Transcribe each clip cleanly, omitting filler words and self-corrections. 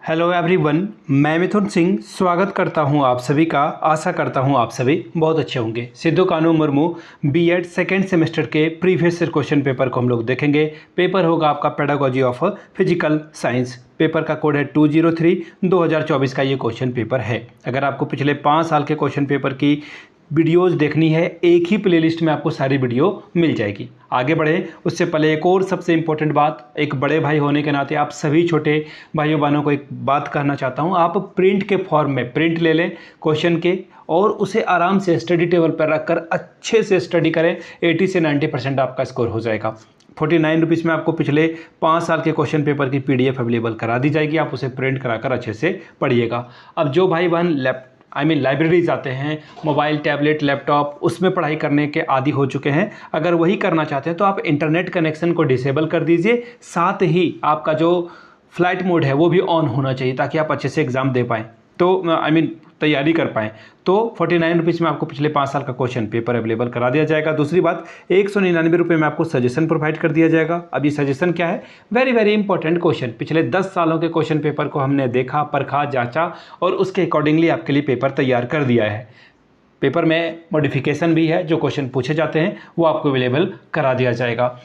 Hello everyone, मैं मिथुन सिंह स्वागत करता हूं आप सभी का। आशा करता हूं आप सभी बहुत अच्छे होंगे। सिद्धू कानू मुर्मू बीएड सेकेंड सेमेस्टर के प्रीवियस ईयर क्वेश्चन पेपर को हम लोग देखेंगे। पेपर होगा आपका pedagogy of physical science. Paper का कोड है 203 2024 का ये क्वेश्चन पेपर है। अगर आपको पिछले 5 साल के क्वेश्चन पेपर की वीडियोस देखनी है, एक ही प्लेलिस्ट में आपको सारी वीडियो मिल जाएगी। आगे बढ़े उससे पहले एक और सबसे इम्पोर्टेंट बात, एक बड़े भाई होने के नाते आप सभी छोटे भाइयों बहनों को एक बात कहना चाहता हूँ। आप प्रिंट के फॉर्म में प्रिंट ले लें क्वेश्चन के और उसे आराम से स्टडी टेबल पर रखकर अच्छे से स्टडी करें। 80 से 90% आपका स्कोर हो जाएगा। 49 रुपीज़ में आपको पिछले 5 साल के क्वेश्चन पेपर की PDF अवेलेबल करा दी जाएगी। आप उसे प्रिंट कराकर अच्छे से पढ़िएगा। अब जो भाई बहन लाइब्रेरीज आते हैं, मोबाइल, टैबलेट, लैपटॉप, उसमें पढ़ाई करने के आदी हो चुके हैं, अगर वही करना चाहते हैं तो आप इंटरनेट कनेक्शन को डिसेबल कर दीजिए। साथ ही आपका जो फ्लाइट मोड है वो भी ऑन होना चाहिए ताकि आप अच्छे से एग्ज़ाम दे पाएँ, तो तैयारी कर पाएँ। तो 49 रुपीज़ में आपको पिछले 5 साल का क्वेश्चन पेपर अवेलेबल करा दिया जाएगा। दूसरी बात, 199 रुपये में आपको सजेशन प्रोवाइड कर दिया जाएगा। अब ये सजेशन क्या है? Very very important question. पिछले 10 सालों के क्वेश्चन पेपर को हमने देखा, परखा, जांचा और उसके अकॉर्डिंगली आपके लिए पेपर तैयार कर दिया है। पेपर में मॉडिफिकेशन भी है, जो क्वेश्चन पूछे जाते हैं वो आपको अवेलेबल करा दिया जाएगा।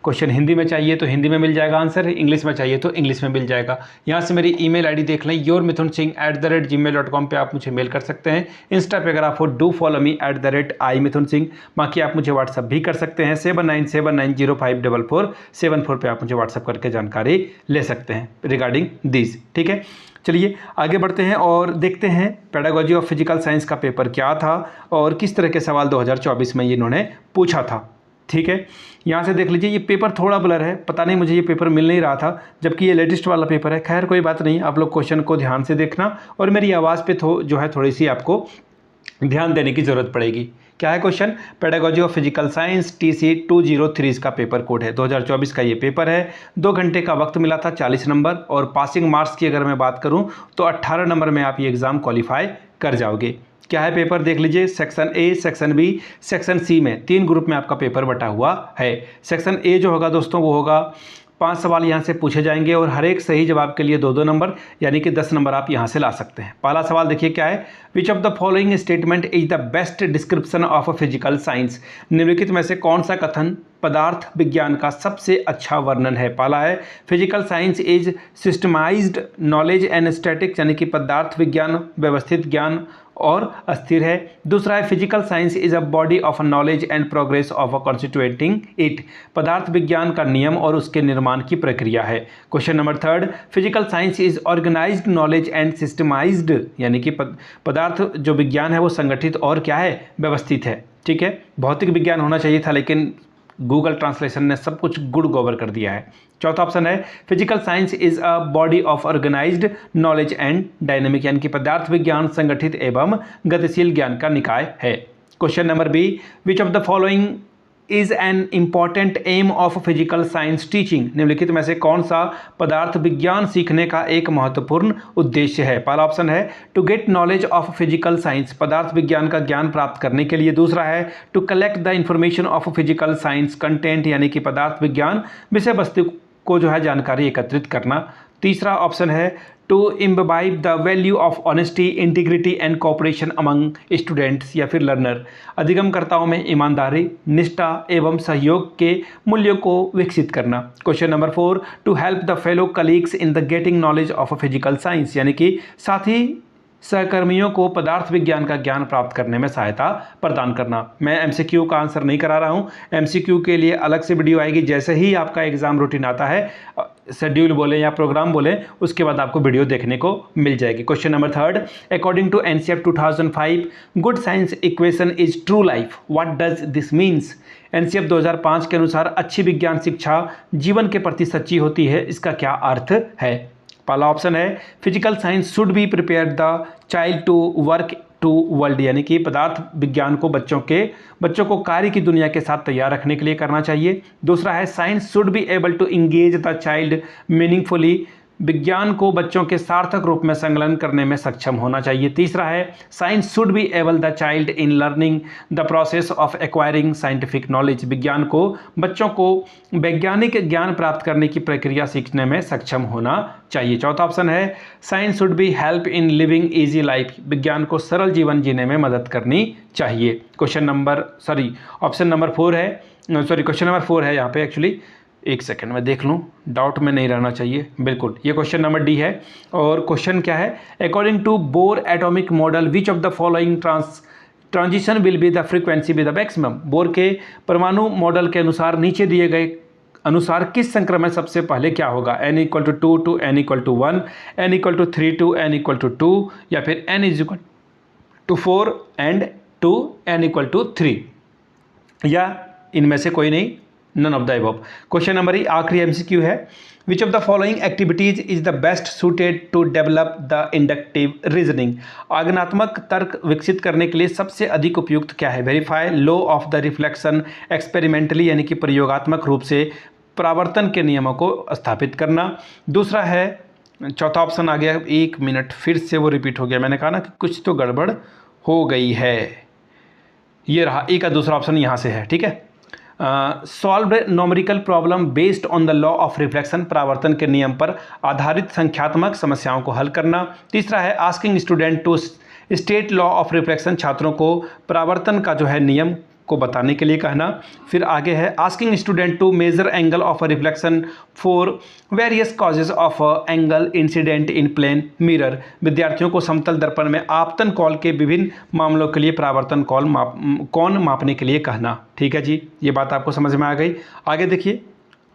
क्वेश्चन हिंदी में चाहिए तो हिंदी में मिल जाएगा आंसर, इंग्लिश में चाहिए तो इंग्लिश में मिल जाएगा। यहाँ से मेरी ईमेल आईडी देख लें, yourmithunsingh@gmail.com पे आप मुझे मेल कर सकते हैं। इंस्टा पे अगर आप हो डू फॉलो मी @imithunsingh। बाकी आप मुझे व्हाट्सअप भी कर सकते हैं 7979054474 पे आप मुझे व्हाट्सअप करके जानकारी ले सकते हैं रिगार्डिंग दिस। ठीक है, चलिए आगे बढ़ते हैं और देखते हैं पेडागोजी ऑफ फिजिकल साइंस का पेपर क्या था और किस तरह के सवाल 2024 में इन्होंने पूछा था। ठीक है, यहाँ से देख लीजिए। ये पेपर थोड़ा ब्लर है, पता नहीं मुझे ये पेपर मिल नहीं रहा था, जबकि ये लेटेस्ट वाला पेपर है। खैर कोई बात नहीं, आप लोग क्वेश्चन को ध्यान से देखना और मेरी आवाज़ पे जो है थोड़ी सी आपको ध्यान देने की ज़रूरत पड़ेगी। क्या है question? Pedagogy of physical science TC 203 का पेपर कोड है। 2024 का ये पेपर है। 2 घंटे का वक्त मिला था, 40 नंबर, और पासिंग मार्क्स की अगर मैं बात करूँ तो 18 नंबर में आप ये एग्ज़ाम क्वालिफाई कर जाओगे। क्या है पेपर? देख लीजिए। Section A, section B, section C में 3 ग्रुप में आपका पेपर बटा हुआ है। सेक्शन A जो होगा दोस्तों वो होगा 5 सवाल यहाँ से पूछे जाएंगे और हर एक सही जवाब के लिए 2-2 नंबर, यानी कि 10 नंबर आप यहाँ से ला सकते हैं। पहला सवाल देखिए क्या है? Which of the following statement is the best description of a physical science? निम्नलिखित में से कौन सा कथन पदार्थ विज्ञान का सबसे अच्छा वर्णन है? पहला है physical science is systemised knowledge and statics, यानी कि पदार्थ विज्ञान व्यवस्थित ज्ञान और अस्थिर है। दूसरा है physical science is a body of knowledge and progress of a constituting it, पदार्थ विज्ञान का नियम और उसके निर्माण की प्रक्रिया है। Question number 3, physical science is organised knowledge and systematised, यानी कि पदार्थ जो विज्ञान है वो संगठित और क्या है? व्यवस्थित है। ठीक है, भौतिक विज्ञान होना चाहिए था लेकिन गूगल ट्रांसलेशन ने सब कुछ गुड़ गोबर कर दिया है। चौथा ऑप्शन है physical science is a body of organised knowledge and dynamic, यानी कि पदार्थ विज्ञान संगठित एवं गतिशील ज्ञान का निकाय है। Question number B, which of the following is an important aim of physical science teaching? निम्नलिखित में से कौन सा पदार्थ विज्ञान सीखने का एक महत्वपूर्ण उद्देश्य है? पहला ऑप्शन है to get knowledge of physical science, पदार्थ विज्ञान का ज्ञान प्राप्त करने के लिए। दूसरा है to collect the information of physical science content, यानी कि पदार्थ विज्ञान विषय वस्तु को जो है जानकारी एकत्रित करना। तीसरा ऑप्शन है to imbibe the value of honesty, integrity and cooperation among students या फिर लर्नर, अधिगमकर्ताओं में ईमानदारी, निष्ठा एवं सहयोग के मूल्यों को विकसित करना। Question number 4, to help the fellow colleagues in the getting knowledge of physical science, यानी कि साथी सहकर्मियों को पदार्थ विज्ञान का ज्ञान प्राप्त करने में सहायता प्रदान करना। मैं MCQ का आंसर नहीं करा रहा हूँ, MCQ के लिए अलग से वीडियो आएगी। जैसे ही आपका एग्जाम रूटीन आता है, शेड्यूल बोले या प्रोग्राम बोले, उसके बाद आपको वीडियो देखने को मिल जाएगी। Question number 3, according to NCERT 2005 good science equation is true life, what does this means? NCERT 2005 के अनुसार अच्छी विज्ञान शिक्षा जीवन के प्रति सच्ची होती है, इसका क्या अर्थ है? पहला ऑप्शन है physical science should be prepare the child to work to world, यानी कि पदार्थ विज्ञान को बच्चों को कार्य की दुनिया के साथ तैयार रखने के लिए करना चाहिए। दूसरा है science should be able to engage the child meaningfully विज्ञान को बच्चों के सार्थक रूप में संलग्न करने में सक्षम होना चाहिए। तीसरा है science should be able the child in learning the process of acquiring scientific knowledge, विज्ञान को बच्चों को वैज्ञानिक ज्ञान प्राप्त करने की प्रक्रिया सीखने में सक्षम होना चाहिए। चौथा ऑप्शन है science should B help in living easy life, विज्ञान को सरल जीवन जीने में मदद करनी चाहिए। ऑप्शन नंबर 4 है, क्वेश्चन नंबर 4 है यहाँ पे एक्चुअली, एक सेकंड में देख लूँ, डाउट में नहीं रहना चाहिए, बिल्कुल ये क्वेश्चन नंबर डी है। और क्वेश्चन क्या है, according to Bohr atomic model which of the following transition will be the frequency with the maximum, Bohr के परमाणु मॉडल के अनुसार नीचे दिए गए अनुसार किस संक्रमण सबसे पहले क्या होगा, n = 2 to n = 1, n = 3 to n = 2, या फिर n = 4 and to n = 3, या इनमें से कोई नहीं, none of the above. Question number आखिरी एमसीक्यू है, which of the following activities is the best suited to develop the inductive reasoning, आगमनात्मक तर्क विकसित करने के लिए सबसे अधिक उपयुक्त क्या है, verify law of the reflection experimentally, यानी कि प्रयोगात्मक रूप से परावर्तन के नियमों को स्थापित करना। दूसरा है, चौथा ऑप्शन आ गया, 1 मिनट फिर से वो रिपीट हो गया, मैंने कहा ना कि कुछ तो गड़बड़ हो गई है, ये रहा ए का दूसरा ऑप्शन यहाँ से है, ठीक है। Solve numerical problem based on the law of reflection, परावर्तन के नियम पर आधारित संख्यात्मक समस्याओं को हल करना। तीसरा है asking student to state law of reflection, छात्रों को परावर्तन का जो है नियम को बताने के लिए कहना। फिर आगे है asking student to measure angle of reflection for various causes of angle incident in plane mirror, विद्यार्थियों को समतल दर्पण में आपतन कोण के विभिन्न मामलों के लिए परावर्तन कोण मापने के लिए कहना। ठीक है जी, ये बात आपको समझ में आ गई। आगे देखिए,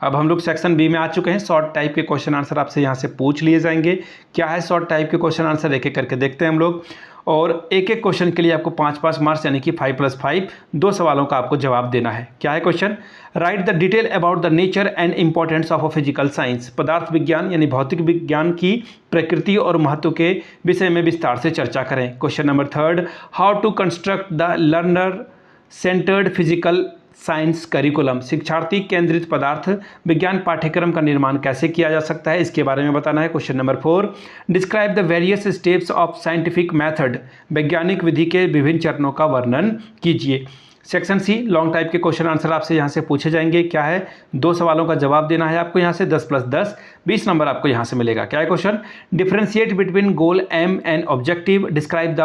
अब हम लोग सेक्शन बी में आ चुके हैं। शॉर्ट टाइप के क्वेश्चन आंसर आपसे यहाँ से पूछ लिए जाएंगे। क्या है शॉर्ट टाइप के क्वेश्चन आंसर, एक एक करके देखते हैं हम लोग। और एक एक क्वेश्चन के लिए आपको 5-5 मार्क्स यानी कि 5+5 2 सवालों का आपको जवाब देना है। क्या है question, right the detail about the nature and importance of a physical science, पदार्थ विज्ञान यानी भौतिक विज्ञान की प्रकृति और महत्व के विषय में विस्तार से चर्चा करें। Question number 3, how to construct the learner centred physical science curriculum, शिक्षार्थी केंद्रित पदार्थ विज्ञान पाठ्यक्रम का निर्माण कैसे किया जा सकता है, इसके बारे में बताना है। Question number 4, describe the various steps of scientific method, वैज्ञानिक विधि के विभिन्न चरणों का वर्णन कीजिए। सेक्शन सी, लॉन्ग टाइप के क्वेश्चन आंसर आपसे यहाँ से पूछे जाएंगे। क्या है, 2 सवालों का जवाब देना है आपको यहाँ से, 10+10 20 नंबर आपको यहाँ से मिलेगा। क्या है question, differentiate between goal aim and objective, describe the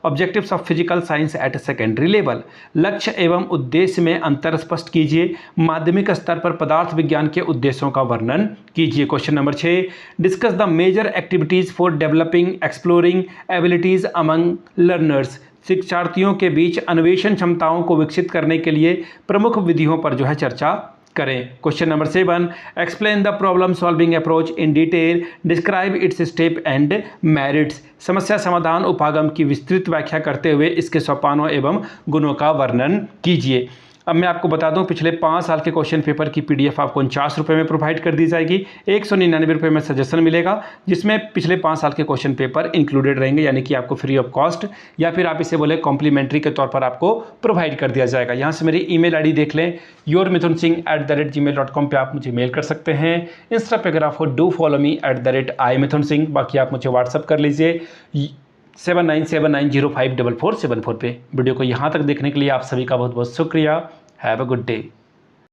objectives of physical science at secondary level, लक्ष्य एवं उद्देश्य में अंतर स्पष्ट कीजिए, माध्यमिक स्तर पर पदार्थ विज्ञान के उद्देश्यों का वर्णन कीजिए। Question number 6, discuss the major activities for developing exploring abilities among learners, शिक्षार्थियों के बीच अन्वेषण क्षमताओं को विकसित करने के लिए प्रमुख विधियों पर जो है चर्चा करें। Question number 7, explain the problem solving approach in detail, describe it's step and merits, समस्या समाधान उपागम की विस्तृत व्याख्या करते हुए इसके सोपानों एवं गुणों का वर्णन कीजिए। अब मैं आपको बता दूं, पिछले 5 साल के क्वेश्चन पेपर की PDF आपको 49 रुपये में प्रोवाइड कर दी जाएगी। 199 रुपये में सजेशन मिलेगा, जिसमें पिछले 5 साल के क्वेश्चन पेपर इंक्लूडेड रहेंगे, यानी कि आपको फ्री ऑफ कॉस्ट, या फिर आप इसे बोले कॉम्प्लीमेंट्री के तौर पर आपको प्रोवाइड कर दिया जाएगा। यहाँ से मेरी email ID देख लें, yourmithunsingh@gmail.com पे आप मुझे मेल कर सकते हैं। इंस्टा पे अगर आप हो, डू फॉलो मी @imithunsingh। बाकी आप मुझे व्हाट्सअप कर लीजिए 7979054474 पे। वीडियो को यहाँ तक देखने के लिए आप सभी का बहुत बहुत शुक्रिया। Have a good day.